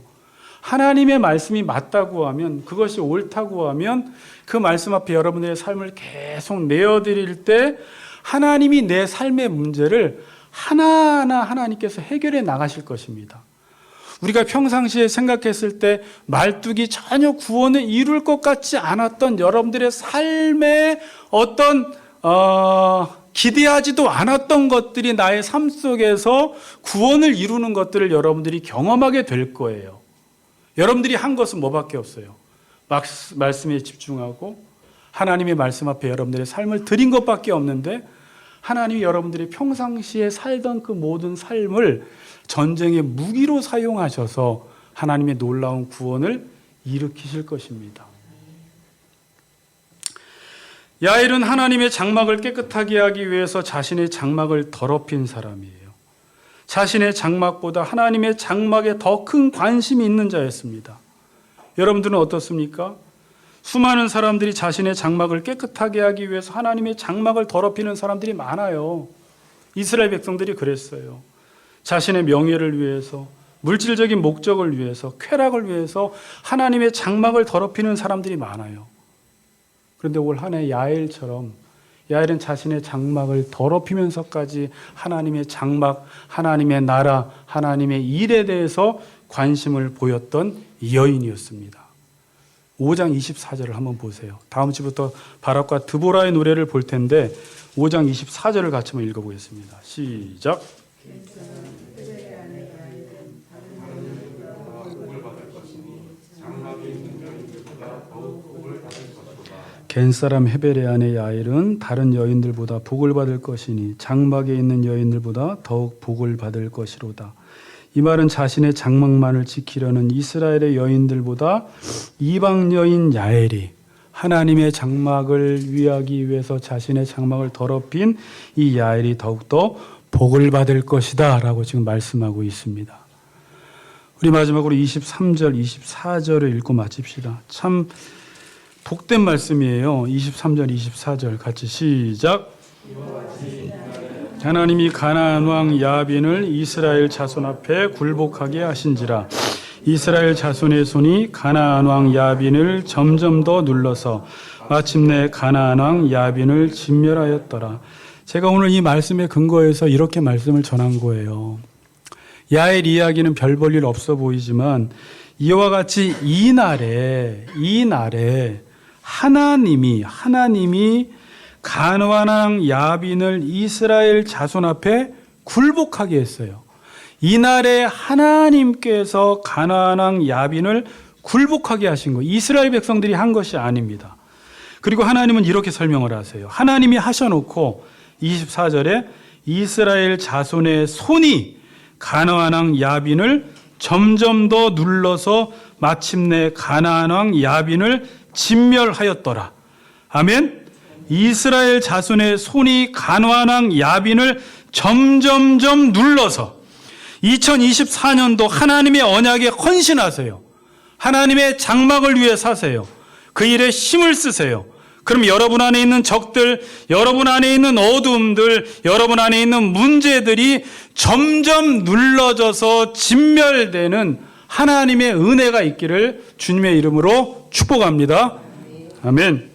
하나님의 말씀이 맞다고 하면, 그것이 옳다고 하면 그 말씀 앞에 여러분의 삶을 계속 내어드릴 때 하나님이 내 삶의 문제를 하나하나 하나님께서 해결해 나가실 것입니다. 우리가 평상시에 생각했을 때 말뚝이 전혀 구원을 이룰 것 같지 않았던 여러분들의 삶의 어떤 기대하지도 않았던 것들이 나의 삶 속에서 구원을 이루는 것들을 여러분들이 경험하게 될 거예요. 여러분들이 한 것은 뭐밖에 없어요? 말씀에 집중하고 하나님의 말씀 앞에 여러분들의 삶을 드린 것밖에 없는데, 하나님이 여러분들이 평상시에 살던 그 모든 삶을 전쟁의 무기로 사용하셔서 하나님의 놀라운 구원을 일으키실 것입니다. 야일은 하나님의 장막을 깨끗하게 하기 위해서 자신의 장막을 더럽힌 사람이에요. 자신의 장막보다 하나님의 장막에 더 큰 관심이 있는 자였습니다. 여러분들은 어떻습니까? 수많은 사람들이 자신의 장막을 깨끗하게 하기 위해서 하나님의 장막을 더럽히는 사람들이 많아요. 이스라엘 백성들이 그랬어요. 자신의 명예를 위해서, 물질적인 목적을 위해서, 쾌락을 위해서 하나님의 장막을 더럽히는 사람들이 많아요. 그런데 올 한 해 야엘처럼, 야엘은 자신의 장막을 더럽히면서까지 하나님의 장막, 하나님의 나라, 하나님의 일에 대해서 관심을 보였던 여인이었습니다. 5장 24절을 한번 보세요. 다음 주부터 바락과 드보라의 노래를 볼 텐데 5장 24절을 같이 한번 읽어보겠습니다. 시작. 겐사람 헤벨의 아내 야엘은 다른 여인들보다 복을 받을 것이니 장막에 있는 여인들보다 더욱 복을 받을 것이로다. 이 말은 자신의 장막만을 지키려는 이스라엘의 여인들보다 이방 여인 야엘이 하나님의 장막을 위하기 위해서 자신의 장막을 더럽힌 이 야엘이 더욱더 복을 받을 것이다 라고 지금 말씀하고 있습니다. 우리 마지막으로 23절, 24절을 읽고 마칩시다. 참 복된 말씀이에요. 23절, 24절 같이 시작. 하나님이 가나안 왕 야빈을 이스라엘 자손 앞에 굴복하게 하신지라. 이스라엘 자손의 손이 가나안 왕 야빈을 점점 더 눌러서 마침내 가나안 왕 야빈을 진멸하였더라. 제가 오늘 이 말씀에 근거해서 이렇게 말씀을 전한 거예요. 야엘 이야기는 별 볼 일 없어 보이지만 이와 같이 이 날에 하나님이 가나안 왕 야빈을 이스라엘 자손 앞에 굴복하게 했어요. 이날에 하나님께서 가나안 왕 야빈을 굴복하게 하신 거예요. 이스라엘 백성들이 한 것이 아닙니다. 그리고 하나님은 이렇게 설명을 하세요. 하나님이 하셔놓고 24절에 이스라엘 자손의 손이 가나안 왕 야빈을 점점 더 눌러서 마침내 가나안 왕 야빈을 진멸하였더라. 아멘. 이스라엘 자손의 손이 가나안 왕 야빈을 점점점 눌러서 2024년도 하나님의 언약에 헌신하세요. 하나님의 장막을 위해 사세요. 그 일에 힘을 쓰세요. 그럼 여러분 안에 있는 적들, 여러분 안에 있는 어두움들, 여러분 안에 있는 문제들이 점점 눌러져서 진멸되는 하나님의 은혜가 있기를 주님의 이름으로 축복합니다. 아멘.